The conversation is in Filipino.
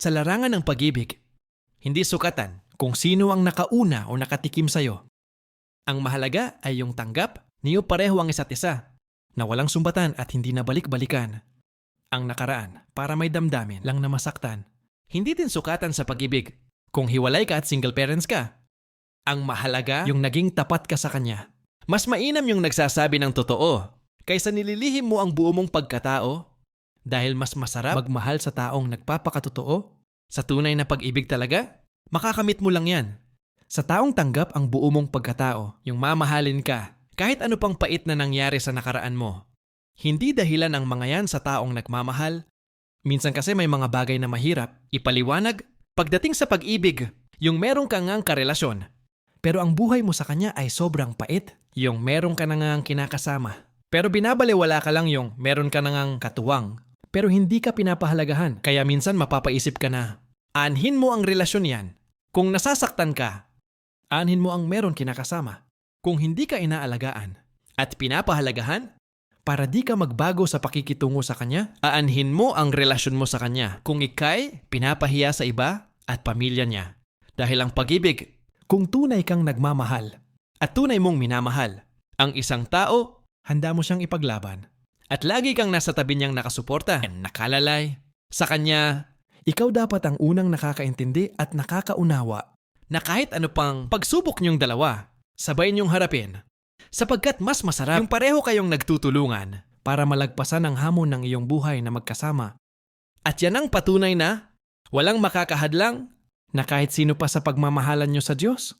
Sa larangan ng pag-ibig, hindi sukatan kung sino ang nakauna o nakatikim sa'yo. Ang mahalaga ay yung tanggap niyo pareho ang isa't isa, na walang sumbatan at hindi na balik-balikan. Ang nakaraan para may damdamin lang na masaktan. Hindi din sukatan sa pag-ibig kung hiwalay ka at single parents ka. Ang mahalaga yung naging tapat ka sa kanya. Mas mainam yung nagsasabi ng totoo kaysa nililihim mo ang buo mong pagkatao dahil mas masarap magmahal sa taong nagpapakatotoo. Sa tunay na pag-ibig talaga, makakamit mo lang yan. Sa taong tanggap ang buo mong pagkatao, yung mamahalin ka, kahit ano pang pait na nangyari sa nakaraan mo. Hindi dahilan ang mga yan sa taong nagmamahal. Minsan kasi may mga bagay na mahirap ipaliwanag pagdating sa pag-ibig, yung meron kang ngang karelasyon. Pero ang buhay mo sa kanya ay sobrang pait, yung meron ka nang kinakasama. Pero binabaliwala ka lang yung meron ka nang katuwang. Pero hindi ka pinapahalagahan, kaya minsan mapapaisip ka na. Anhin mo ang relasyon yan. Kung nasasaktan ka, anhin mo ang meron kinakasama. Kung hindi ka inaalagaan at pinapahalagahan, para di ka magbago sa pakikitungo sa kanya, aanhin mo ang relasyon mo sa kanya kung ika'y pinapahiya sa iba at pamilya niya. Dahil ang pag-ibig, kung tunay kang nagmamahal at tunay mong minamahal, ang isang tao, handa mo siyang ipaglaban. At lagi kang nasa tabi niyang nakasuporta, nakalalay. Sa kanya, ikaw dapat ang unang nakakaintindi at nakakaunawa na kahit ano pang pagsubok niyong dalawa, sabay niyong harapin. Sapagkat mas masarap yung pareho kayong nagtutulungan para malagpasan ang hamon ng iyong buhay na magkasama. At yan ang patunay na walang makakahadlang na kahit sino pa sa pagmamahalan niyo sa Diyos.